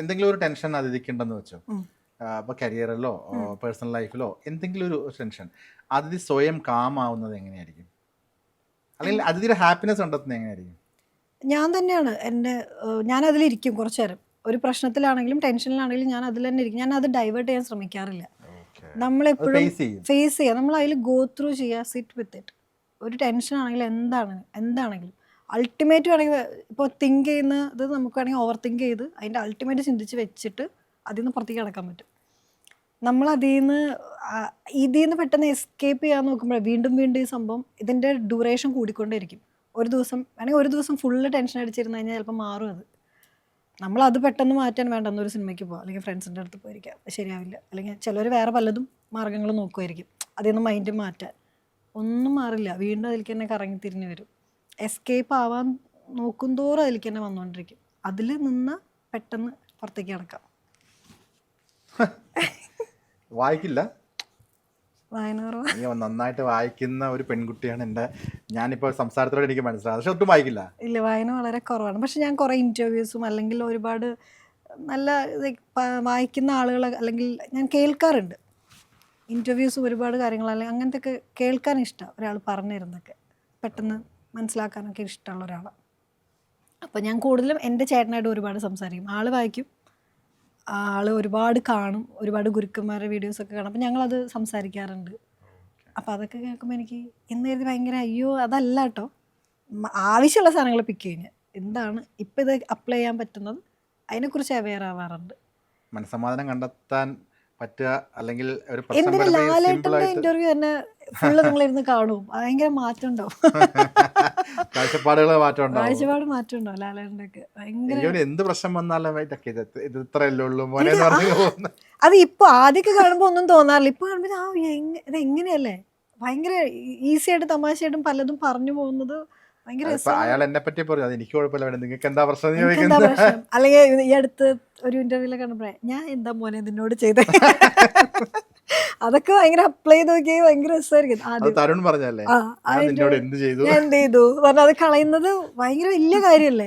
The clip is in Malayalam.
എന്തെങ്കിലും ഒരു ടെൻഷൻ അതിഥിക്കുണ്ടെന്ന് വെച്ചോ, ഇപ്പോൾ കരിയറിലോ പേഴ്സണൽ ലൈഫിലോ എന്തെങ്കിലും ഒരു ടെൻഷൻ, അതിഥി സ്വയം കാം ആവുന്നത് എങ്ങനെയായിരിക്കും? അല്ലെങ്കിൽ അതിഥിയുടെ ഹാപ്പിനെസ് കണ്ടെത്തുന്നത് എങ്ങനെയായിരിക്കും? ഞാൻ തന്നെയാണ് ഞാൻ അതിലിരിക്കും കുറച്ചു നേരം. ഒരു പ്രശ്നത്തിലാണെങ്കിലും ടെൻഷനിലാണെങ്കിലും ഞാൻ അതിൽ തന്നെ ഇരിക്കും. ഞാൻ അത് ഡൈവേർട്ട് ചെയ്യാൻ ശ്രമിക്കാറില്ല. നമ്മളെപ്പോഴും ഫേസ് ചെയ്യുക, നമ്മൾ അതിൽ ഗോ ത്രൂ ചെയ്യുക, സിറ്റ് വിത്ത് ഇറ്റ്. ഒരു ടെൻഷൻ ആണെങ്കിലും എന്താണെങ്കിലും അൾട്ടിമേറ്റ് വേണമെങ്കിൽ ഇപ്പോൾ തിങ്ക് ചെയ്യുന്നത് നമുക്ക് വേണമെങ്കിൽ ഓവർ തിങ്ക് ചെയ്ത് അതിൻ്റെ അൾട്ടിമേറ്റ് ചിന്തിച്ച് വെച്ചിട്ട് അതിൽ നിന്ന് പുറത്തേക്ക് കിടക്കാൻ പറ്റും. നമ്മൾ ഇതിൽ നിന്ന് പെട്ടെന്ന് എസ്കേപ്പ് ചെയ്യാൻ നോക്കുമ്പോൾ വീണ്ടും വീണ്ടും ഈ സംഭവം ഇതിൻ്റെ ഡ്യൂറേഷൻ കൂടിക്കൊണ്ടേയിരിക്കും. ഒരു ദിവസം ഫുള്ള് ടെൻഷൻ അടിച്ചിരുന്ന് കഴിഞ്ഞാൽ ചിലപ്പോൾ മാറും അത്. നമ്മളത് പെട്ടെന്ന് മാറ്റാൻ വേണ്ട, എന്നൊരു സിനിമയ്ക്ക് പോകാം, അല്ലെങ്കിൽ ഫ്രണ്ട്സിൻ്റെ അടുത്ത് പോയിരിക്കാം, ശരിയാവില്ല. അല്ലെങ്കിൽ ചിലർ വേറെ പലതും മാർഗ്ഗങ്ങൾ നോക്കുമായിരിക്കും അതിൽ നിന്ന് മൈൻഡ് മാറ്റാൻ. ഒന്നും മാറില്ല, വീണ്ടും അതിലേക്ക് തന്നെ കറങ്ങി തിരിഞ്ഞ് വരും. എസ്കേപ്പ് ആവാൻ നോക്കും തോറും അതിലേക്ക് തന്നെ വന്നുകൊണ്ടിരിക്കും. അതിൽ നിന്ന് പെട്ടെന്ന് പുറത്തേക്ക് കിടക്കാം. വായിക്കില്ല? വായന നന്നായിട്ട് വായിക്കുന്ന ഒരു പെൺകുട്ടിയാണ് ഞാനിപ്പോൾ സംസാരത്തോടെ എനിക്ക് മനസ്സിലാകും. പക്ഷെ ഒട്ടും വായിക്കില്ല? ഇല്ല, വായന വളരെ കുറവാണ്. പക്ഷെ ഞാൻ കുറേ ഇൻ്റർവ്യൂസും അല്ലെങ്കിൽ ഒരുപാട് നല്ല വായിക്കുന്ന ആളുകൾ അല്ലെങ്കിൽ ഞാൻ കേൾക്കാറുണ്ട്. ഇൻ്റർവ്യൂസും ഒരുപാട് കാര്യങ്ങൾ അല്ലെങ്കിൽ അങ്ങനത്തെ ഒക്കെ കേൾക്കാൻ ഇഷ്ടമാണ്. ഒരാൾ പറഞ്ഞു തരുന്നതൊക്കെ പെട്ടെന്ന് മനസ്സിലാക്കാനൊക്കെ ഇഷ്ടമുള്ള ഒരാളാണ്. അപ്പോൾ ഞാൻ കൂടുതലും എൻ്റെ ചേട്ടനായിട്ട് ഒരുപാട് സംസാരിക്കും. ആൾ വായിക്കും, ആൾ ഒരുപാട് കാണും, ഒരുപാട് ഗുരുക്കന്മാരുടെ വീഡിയോസൊക്കെ കാണും. അപ്പോൾ ഞങ്ങളത് സംസാരിക്കാറുണ്ട്. അപ്പോൾ അതൊക്കെ കേൾക്കുമ്പോൾ എനിക്ക് എന്ന് കരുതി ഭയങ്കര അയ്യോ അതല്ല കേട്ടോ, ആവശ്യമുള്ള സാധനങ്ങൾ പിക്ക് കഴിഞ്ഞാൽ എന്താണ് ഇപ്പം ഇത് അപ്ലൈ ചെയ്യാൻ പറ്റുന്നത് അതിനെക്കുറിച്ച് അവെയർ ആവാറുണ്ട്. മനസ്സമാധാനം കണ്ടെത്താൻ പറ്റുക, അല്ലെങ്കിൽ ഒരു എന്തിനാ ലാലേട്ടൻ്റെ ഇൻ്റർവ്യൂ തന്നെ ഫുള്ള് നിങ്ങളിരുന്ന് കാണും, ഭയങ്കര മാറ്റം ഉണ്ടാവും. കാഴ്ചപ്പാട് മാറ്റം ഉണ്ടാവും ലാലേട്ടൻ്റെ ഒക്കെ. ഭയങ്കര എന്ത് പ്രശ്നം വന്നാലും ഇത് ഇത്രയല്ലേ ഉള്ളൂ മോനെ. അത് ഇപ്പൊ ആദ്യമൊക്കെ കാണുമ്പോൾ ഒന്നും തോന്നാറില്ല. ഇപ്പൊ കാണുമ്പോൾ ഇത് എങ്ങനെയല്ലേ, ഭയങ്കര ഈസി ആയിട്ട് തമാശയായിട്ടും പലതും പറഞ്ഞു പോകുന്നത് ഭയങ്കര. അയാൾ എന്നെ പറ്റി പറഞ്ഞു, എനിക്ക് കുഴപ്പമില്ല, നിങ്ങൾക്ക് എന്താ പ്രശ്നം? അല്ലെങ്കിൽ ഈ അടുത്ത് ഒരു ഇന്റർവ്യൂലൊക്കെ കണ്ടപ്പോഴേ ഞാൻ എന്താ മോനെ നിന്നോട് ചെയ്തേ, അതൊക്കെ ഭയങ്കര അപ്ലൈ ചെയ്ത് നോക്കിയാൽ ഭയങ്കര രസമായിരിക്കും. തരുൺ പറഞ്ഞല്ലേ ഞാൻ എന്ത് ചെയ്തു പറഞ്ഞാൽ അത് കളയുന്നത് ഭയങ്കര വലിയ കാര്യമല്ലേ.